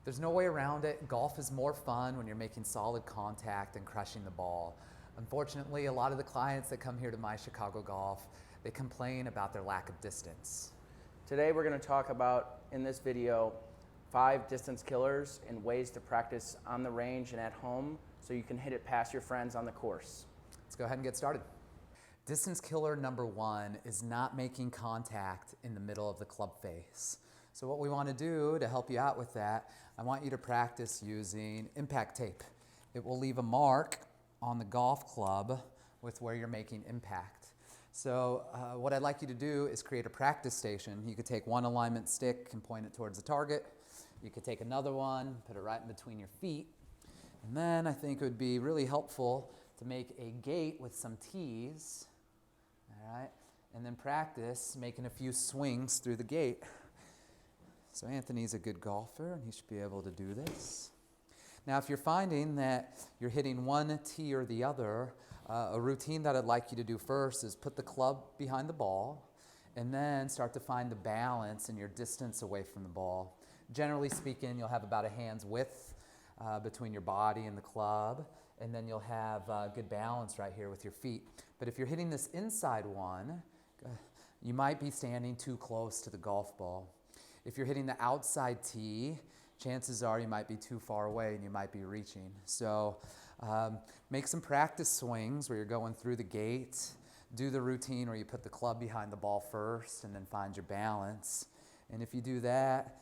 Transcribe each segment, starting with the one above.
There's no way around it. Golf is more fun when you're making solid contact and crushing the ball. Unfortunately, a lot of the clients that come here to My Chicago Golf, they complain about their lack of distance. Today we're going to talk about, in this video, 5 distance killers and ways to practice on the range and at home so you can hit it past your friends on the course. Let's go ahead and get started. Distance killer number 1 is not making contact in the middle of the club face. So what we want to do to help you out with that, I want you to practice using impact tape. It will leave a mark on the golf club with where you're making impact. So what I'd like you to do is create a practice station. You could take one alignment stick and point it towards the target. You could take another one, put it right in between your feet. And then I think it would be really helpful to make a gate with some tees, all right? And then practice making a few swings through the gate. So Anthony's a good golfer and he should be able to do this. Now if you're finding that you're hitting one tee or the other, a routine that I'd like you to do first is put the club behind the ball and then start to find the balance and your distance away from the ball. Generally speaking, you'll have about a hand's width between your body and the club, and then you'll have good balance right here with your feet. But if you're hitting this inside one, you might be standing too close to the golf ball. If you're hitting the outside tee, chances are you might be too far away and you might be reaching. So make some practice swings where you're going through the gate. Do the routine where you put the club behind the ball first and then find your balance. And if you do that,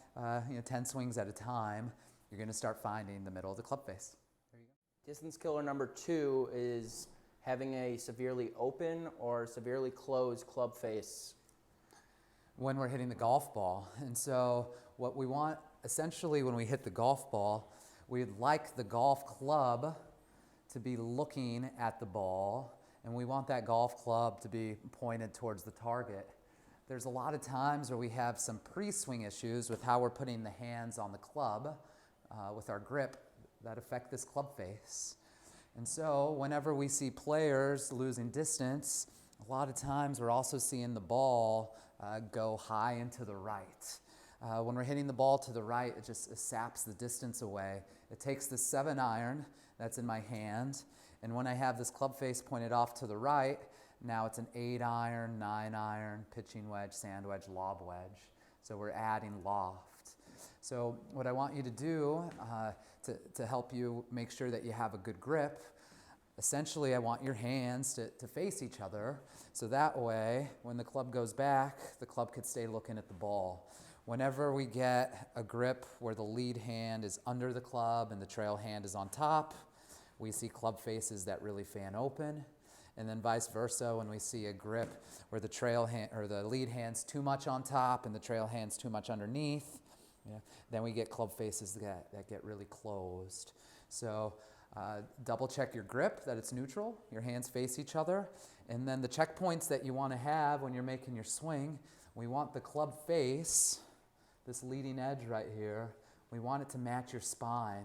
10 swings at a time, you're going to start finding the middle of the club face. There you go. Distance killer number 2 is having a severely open or severely closed club face when we're hitting the golf ball. And so what we want, essentially when we hit the golf ball, we'd like the golf club to be looking at the ball, and we want that golf club to be pointed towards the target. There's a lot of times where we have some pre-swing issues with how we're putting the hands on the club with our grip that affect this club face. And so whenever we see players losing distance, a lot of times we're also seeing the ball go high and to the right. When we're hitting the ball to the right, it just saps the distance away. It takes the 7-iron that's in my hand, and when I have this club face pointed off to the right, now it's an 8-iron, 9-iron, pitching wedge, sand wedge, lob wedge. So we're adding loft. So what I want you to do to help you make sure that you have a good grip, essentially I want your hands to face each other, so that way when the club goes back, the club could stay looking at the ball. Whenever we get a grip where the lead hand is under the club and the trail hand is on top, we see club faces that really fan open. And then vice versa, when we see a grip where the trail hand or the lead hand's too much on top and the trail hand's too much underneath, then we get club faces that get really closed. So double check your grip, that it's neutral, your hands face each other, and then the checkpoints that you want to have when you're making your swing, we want the club face, this leading edge right here, we want it to match your spine.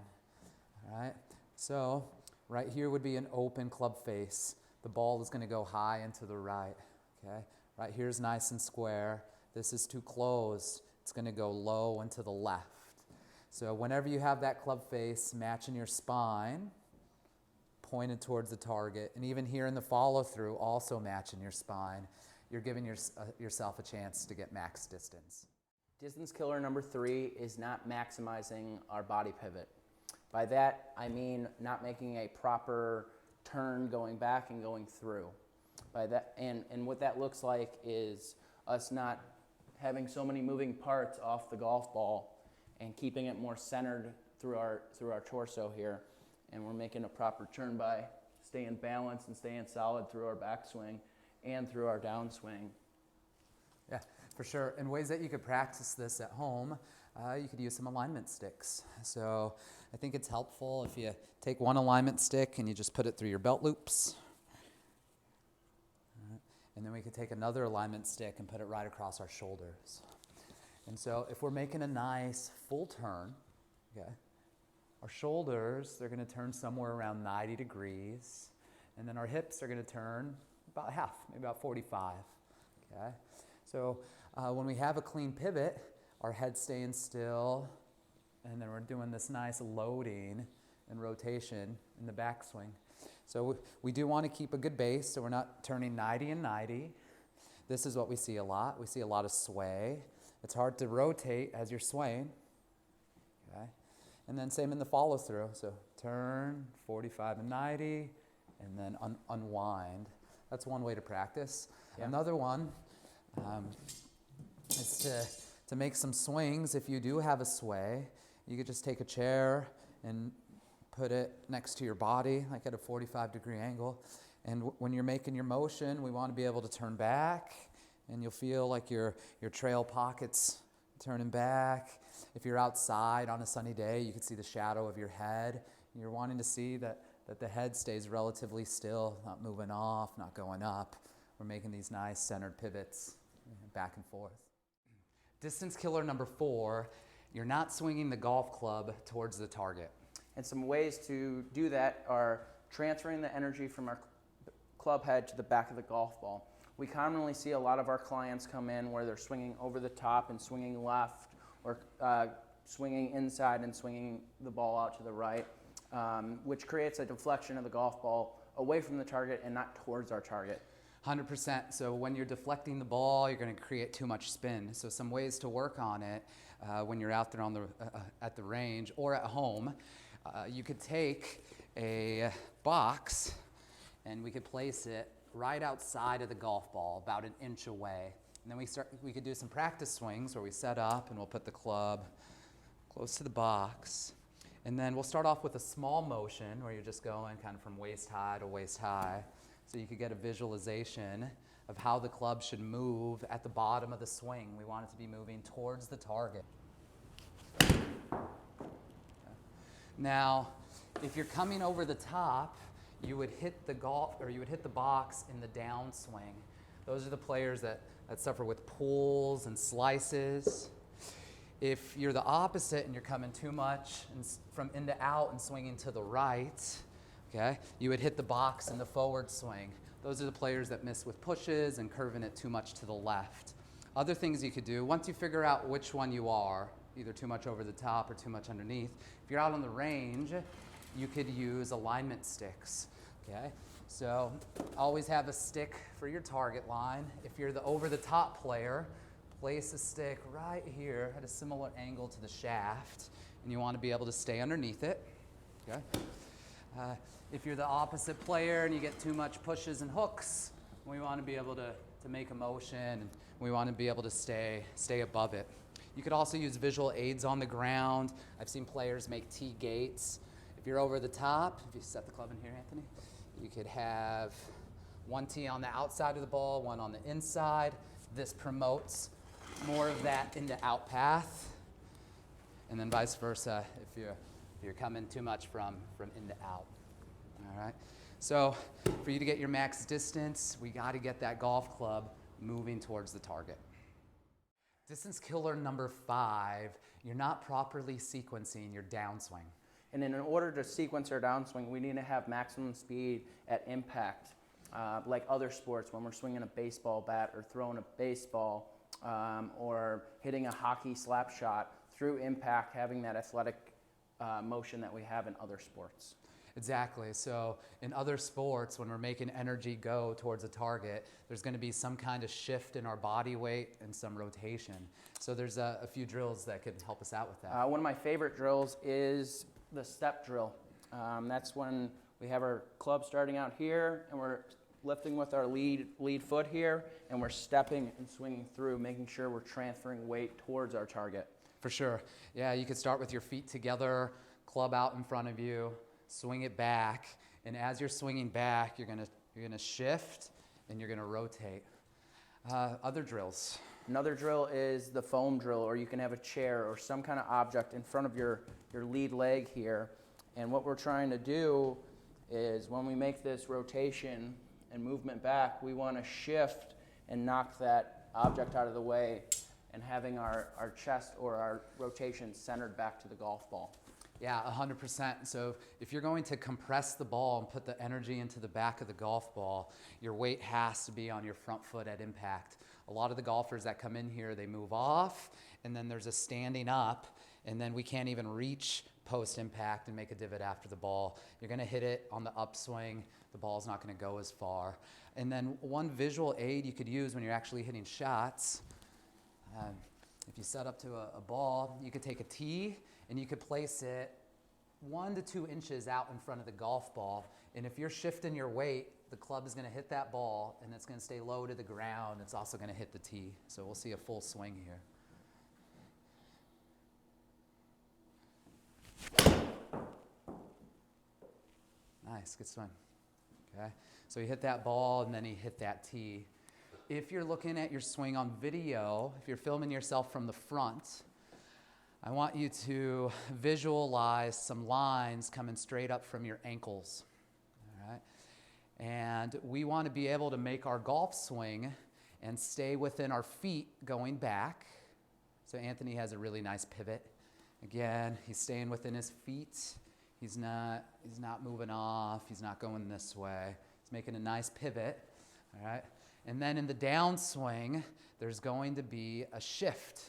All right? So right here would be an open club face. The ball is going to go high and to the right. Okay? Right here is nice and square. This is too closed. It's going to go low and to the left. So whenever you have that club face matching your spine, pointed towards the target, and even here in the follow-through, also matching your spine, you're giving yourself a chance to get max distance. Distance killer number 3 is not maximizing our body pivot. By that, I mean not making a proper turn going back and going through. By that, and what that looks like is us not having so many moving parts off the golf ball and keeping it more centered through our torso here. And we're making a proper turn by staying balanced and staying solid through our backswing and through our downswing. Yeah, for sure. And ways that you could practice this at home, you could use some alignment sticks. So I think it's helpful if you take one alignment stick and you just put it through your belt loops. And then we could take another alignment stick and put it right across our shoulders. And so if we're making a nice full turn, okay, our shoulders, they're going to turn somewhere around 90 degrees. And then our hips are going to turn about half, maybe about 45. Okay? So when we have a clean pivot, our head's staying still, and and then we're doing this nice loading and rotation in the backswing. So we do want to keep a good base, so we're not turning 90 and 90. This is what we see a lot. We see a lot of sway. It's hard to rotate as you're swaying. Okay. And then same in the follow through. So turn 45 and 90, and then unwind. That's one way to practice. Yeah. Another one is to make some swings. If you do have a sway, you could just take a chair and put it next to your body, like at a 45-degree angle. And when you're making your motion, we want to be able to turn back, and you'll feel like your trail pockets turning back. If you're outside on a sunny day, you can see the shadow of your head. You're wanting to see that the head stays relatively still, not moving off, not going up. We're making these nice centered pivots back and forth. Distance killer number 4, you're not swinging the golf club towards the target. And some ways to do that are transferring the energy from our club head to the back of the golf ball. We commonly see a lot of our clients come in where they're swinging over the top and swinging left, or swinging inside and swinging the ball out to the right, which creates a deflection of the golf ball away from the target and not towards our target. 100%. So when you're deflecting the ball, you're going to create too much spin. So some ways to work on it when you're out there on at the range or at home, you could take a box and we could place it right outside of the golf ball, about an inch away. And then we could do some practice swings where we set up and we'll put the club close to the box. And then we'll start off with a small motion where you're just going kind of from waist high to waist high. So you could get a visualization of how the club should move at the bottom of the swing. We want it to be moving towards the target. Now, if you're coming over the top, you would hit the box in the downswing. Those are the players that suffer with pulls and slices. If you're the opposite and you're coming too much from in to out and swinging to the right, okay, you would hit the box in the forward swing. Those are the players that miss with pushes and curving it too much to the left. Other things you could do, once you figure out which one you are, either too much over the top or too much underneath, if you're out on the range, you could use alignment sticks, okay? So always have a stick for your target line. If you're the over-the-top player, place a stick right here at a similar angle to the shaft, and you want to be able to stay underneath it, okay? If you're the opposite player and you get too much pushes and hooks, we want to be able to make a motion, and we want to be able to stay above it. You could also use visual aids on the ground. I've seen players make tee gates. If you're over the top, if you set the club in here, Anthony, you could have one tee on the outside of the ball, one on the inside. This promotes more of that into out path, and then vice versa if you're coming too much from into out. All right. So for you to get your max distance, we got to get that golf club moving towards the target. Distance killer number 5, you're not properly sequencing your downswing. And in order to sequence our downswing, we need to have maximum speed at impact. Like other sports, when we're swinging a baseball bat or throwing a baseball or hitting a hockey slap shot, through impact, having that athletic motion that we have in other sports. Exactly. So in other sports, when we're making energy go towards a target, there's going to be some kind of shift in our body weight and some rotation. So there's a few drills that could help us out with that. One of my favorite drills is the step drill. That's when we have our club starting out here and we're lifting with our lead foot here, and we're stepping and swinging through, making sure we're transferring weight towards our target. For sure. Yeah, you could start with your feet together, club out in front of you, swing it back, and as you're swinging back, you're gonna shift and you're gonna rotate. Other drills. Another drill is the foam drill, or you can have a chair or some kind of object in front of your lead leg here. And what we're trying to do is when we make this rotation and movement back, we want to shift and knock that object out of the way and having our chest or our rotation centered back to the golf ball. Yeah, 100%. So if you're going to compress the ball and put the energy into the back of the golf ball, your weight has to be on your front foot at impact. A lot of the golfers that come in here, they move off, and then there's a standing up, and then we can't even reach post impact and make a divot after the ball. You're going to hit it on the upswing. The ball's not going to go as far. And then one visual aid you could use when you're actually hitting shots, if you set up to a ball, you could take a tee and you could place it 1 to 2 inches out in front of the golf ball. And if you're shifting your weight, the club is going to hit that ball and it's going to stay low to the ground. It's also going to hit the tee. So we'll see a full swing here. Nice, good swing. Okay, so you hit that ball and then you hit that tee. If you're looking at your swing on video, if you're filming yourself from the front, I want you to visualize some lines coming straight up from your ankles. All right, and we want to be able to make our golf swing and stay within our feet going back. So Anthony has a really nice pivot. Again, he's staying within his feet. He's not moving off. He's not going this way. He's making a nice pivot, all right? And then in the downswing, there's going to be a shift.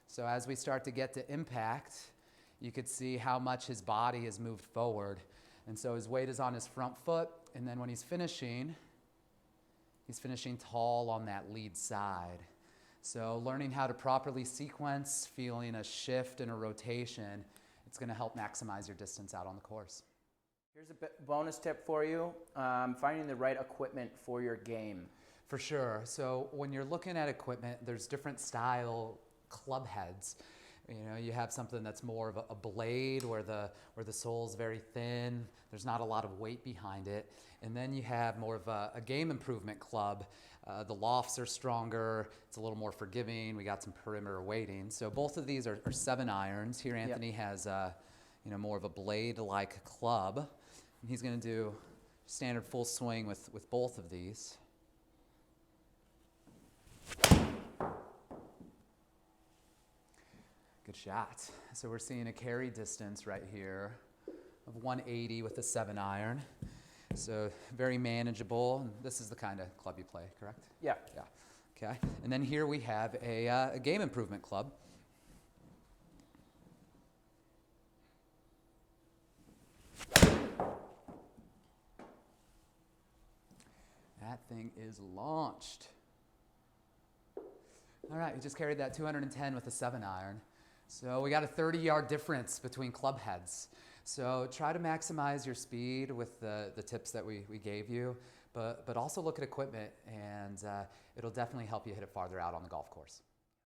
So as we start to get to impact, you could see how much his body has moved forward. And so his weight is on his front foot, and then when he's finishing tall on that lead side. So learning how to properly sequence, feeling a shift and a rotation, it's going to help maximize your distance out on the course. Here's a bonus tip for you, finding the right equipment for your game. For sure. So when you're looking at equipment, there's different style club heads. You know, you have something that's more of a blade where the sole's very thin. There's not a lot of weight behind it. And then you have more of a game improvement club. The lofts are stronger. It's a little more forgiving. We got some perimeter weighting. So both of these are 7-irons. Here Anthony has more of a blade-like club. And he's going to do standard full swing with both of these. Good shot. So we're seeing a carry distance right here of 180 with a 7-iron. So very manageable. This is the kind of club you play, correct? Yeah. Yeah. Okay. And then here we have a game improvement club. That thing is launched. All right, we just carried that 210 with a 7-iron. So we got a 30-yard difference between club heads. So try to maximize your speed with the tips that we gave you, but also look at equipment, and it'll definitely help you hit it farther out on the golf course.